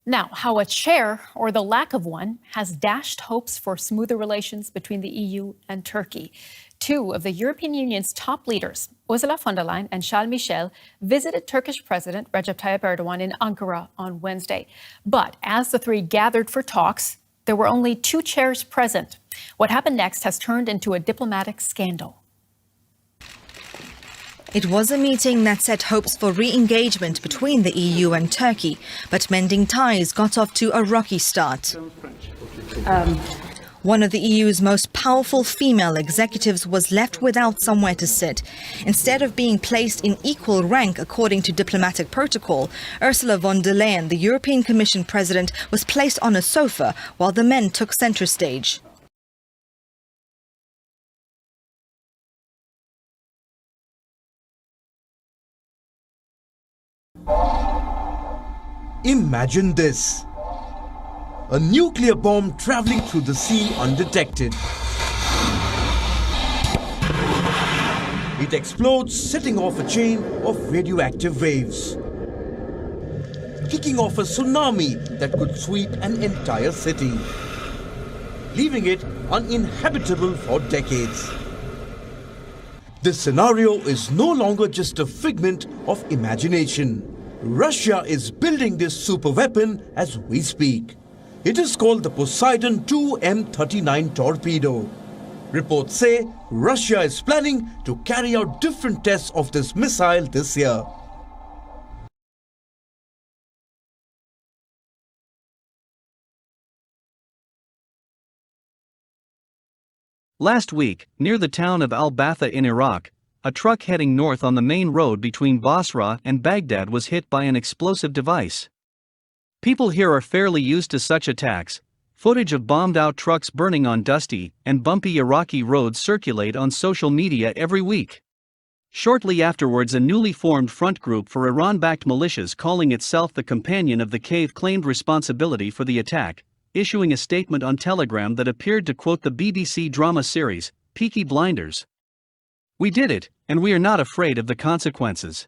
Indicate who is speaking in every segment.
Speaker 1: Now, how a chair, or the lack of one, has dashed hopes for smoother relations between the EU and Turkey. Two of the European Union's top leaders, Ursula von der Leyen and Charles Michel, visited Turkish President Recep Tayyip Erdogan in Ankara on Wednesday. But as the three gathered for talks, there were only two chairs present. What happened next has turned into a diplomatic scandal.
Speaker 2: It was a meeting that set hopes for re-engagement between the EU and Turkey, but mending ties got off to a rocky start. One of the EU's most powerful female executives was left without somewhere to sit. Instead of being placed in equal rank according to diplomatic protocol, Ursula von der Leyen, the European Commission president, was placed on a sofa while the men took center stage.
Speaker 3: Imagine this. A nuclear bomb traveling through the sea undetected. It explodes, setting off a chain of radioactive waves, kicking off a tsunami that could sweep an entire city, leaving it uninhabitable for decades. This scenario is no longer just a figment of imagination. Russia is building this superweapon as we speak. It is called the Poseidon II M39 torpedo. Reports say Russia is planning to carry out different tests of this missile this year.
Speaker 4: Last week, near the town of Al-Batha in Iraq, a truck heading north on the main road between Basra and Baghdad was hit by an explosive device. People here are fairly used to such attacks. Footage of bombed-out trucks burning on dusty and bumpy Iraqi roads circulate on social media every week. Shortly afterwards, a newly formed front group for Iran-backed militias calling itself the Companion of the Cave claimed responsibility for the attack, issuing a statement on Telegram that appeared to quote the BBC drama series, Peaky Blinders. "We did it, and we are not afraid of the consequences.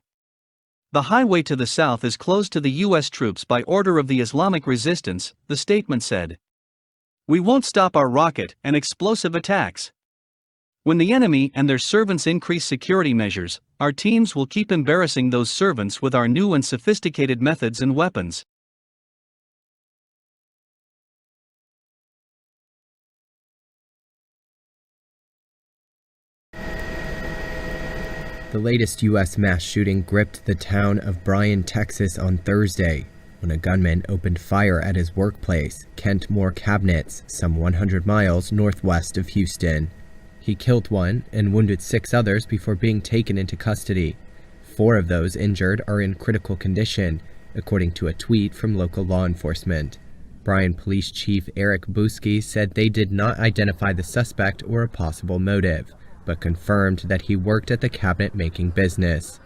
Speaker 4: The highway to the south is closed to the U.S. troops by order of the Islamic resistance," the statement said. "We won't stop our rocket and explosive attacks. When the enemy and their servants increase security measures, our teams will keep embarrassing those servants with our new and sophisticated methods and weapons."
Speaker 5: The latest U.S. mass shooting gripped the town of Bryan, Texas on Thursday, when a gunman opened fire at his workplace, Kent Moore Cabinets, some 100 miles northwest of Houston. He killed one and wounded 6 others before being taken into custody. 4 of those injured are in critical condition, according to a tweet from local law enforcement. Bryan Police Chief Eric Buski said they did not identify the suspect or a possible motive, but confirmed that he worked at the cabinet-making business.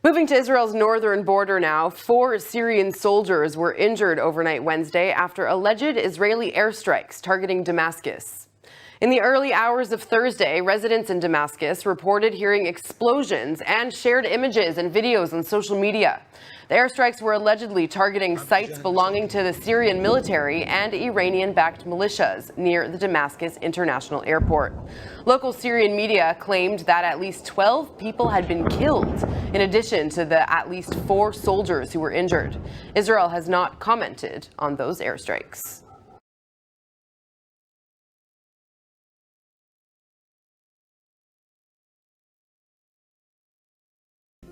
Speaker 6: Moving to Israel's northern border now, 4 Syrian soldiers were injured overnight Wednesday after alleged Israeli airstrikes targeting Damascus. In the early hours of Thursday, residents in Damascus reported hearing explosions and shared images and videos on social media. The airstrikes were allegedly targeting sites belonging to the Syrian military and Iranian-backed militias near the Damascus International Airport. Local Syrian media claimed that at least 12 people had been killed, in addition to the at least 4 soldiers who were injured. Israel has not commented on those airstrikes.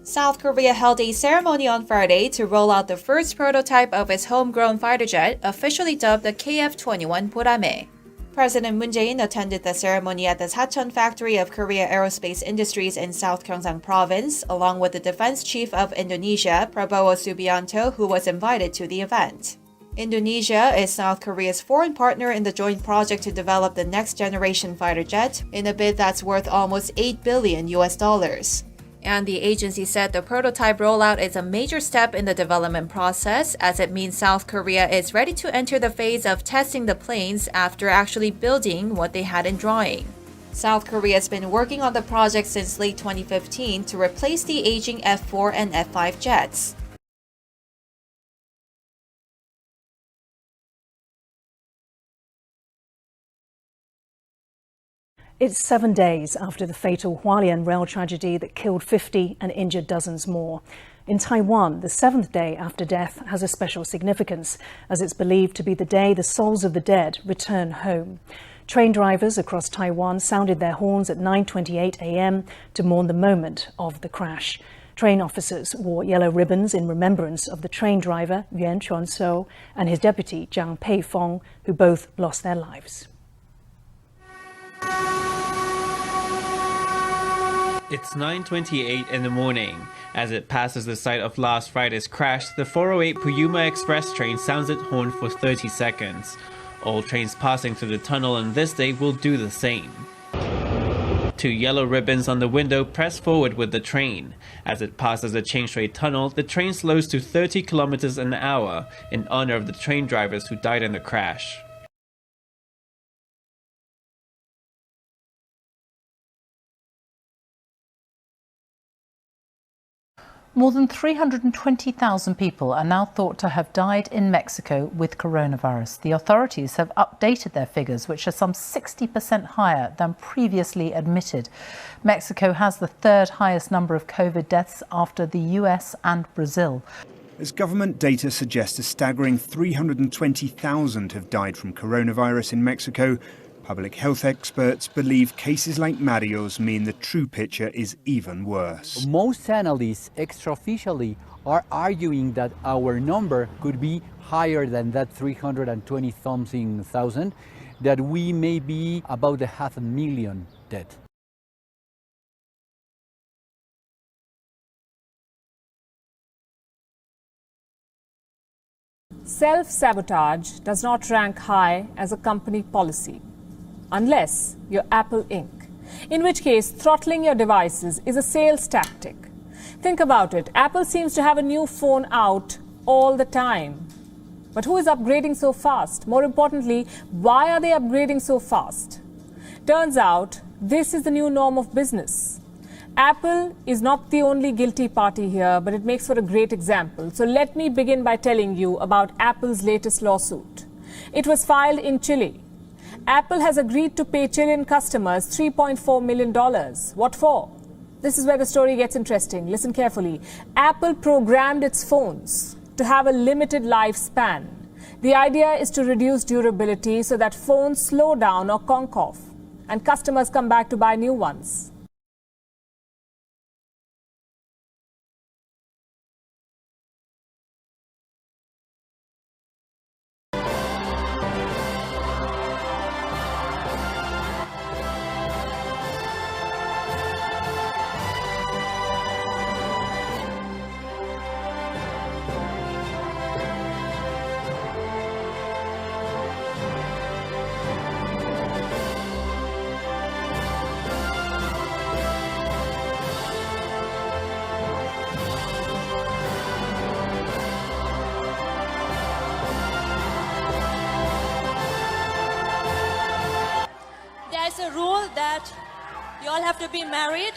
Speaker 7: South Korea held a ceremony on Friday to roll out the first prototype of its homegrown fighter jet, officially dubbed the KF-21 Borame. President Moon Jae-in attended the ceremony at the Sacheon factory of Korea Aerospace Industries in South Gyeongsang Province, along with the defense chief of Indonesia, Prabowo Subianto, who was invited to the event. Indonesia is South Korea's foreign partner in the joint project to develop the next-generation fighter jet, in a bid that's worth almost $8 billion. And the agency said the prototype rollout is a major step in the development process, as it means South Korea is ready to enter the phase of testing the planes after actually building what they had in drawing. South Korea has been working on the project since late 2015 to replace the aging F-4 and F-5 jets.
Speaker 8: It's 7 days after the fatal Hualien rail tragedy that killed 50 and injured dozens more. In Taiwan, the 7th day after death has a special significance, as it's believed to be the day the souls of the dead return home. Train drivers across Taiwan sounded their horns at 9:28 a.m. to mourn the moment of the crash. Train officers wore yellow ribbons in remembrance of the train driver, Yuan Chuan-so, and his deputy, Jiang Pei-fong, who both lost their lives.
Speaker 9: It's 9:28 in the morning. As it passes the site of last Friday's crash, the 408 Puyuma Express train sounds its horn for 30 seconds. All trains passing through the tunnel on this day will do the same. Two yellow ribbons on the window press forward with the train. As it passes the Chairgate tunnel, the train slows to 30 kilometers an hour in honor of the train drivers who died in the crash.
Speaker 10: More than 320,000 people are now thought to have died in Mexico with coronavirus. The authorities have updated their figures, which are some 60% higher than previously admitted. Mexico has the third highest number of COVID deaths after the US and Brazil.
Speaker 11: As government data suggests, a staggering 320,000 have died from coronavirus in Mexico. Public health experts believe cases like Mario's mean the true picture is even worse.
Speaker 12: Most analysts extraofficially are arguing that our number could be higher than that 320-something thousand, that we may be about 500,000 dead.
Speaker 13: Self-sabotage does not rank high as a company policy, unless you're Apple Inc., in which case throttling your devices is a sales tactic. Think about it. Apple seems to have a new phone out all the time. But who is upgrading so fast? More importantly, why are they upgrading so fast? Turns out, this is the new norm of business. Apple is not the only guilty party here, but it makes for a great example. So let me begin by telling you about Apple's latest lawsuit. It was filed in Chile. Apple has agreed to pay Chilean customers $3.4 million. What for? This is where the story gets interesting. Listen carefully. Apple programmed its phones to have a limited lifespan. The idea is to reduce durability so that phones slow down or conk off, and customers come back to buy new ones.
Speaker 14: There's a rule that you all have to be married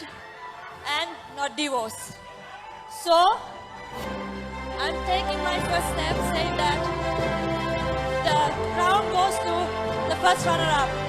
Speaker 14: and not divorced. So, I'm taking my first step saying that the crown goes to the first runner-up.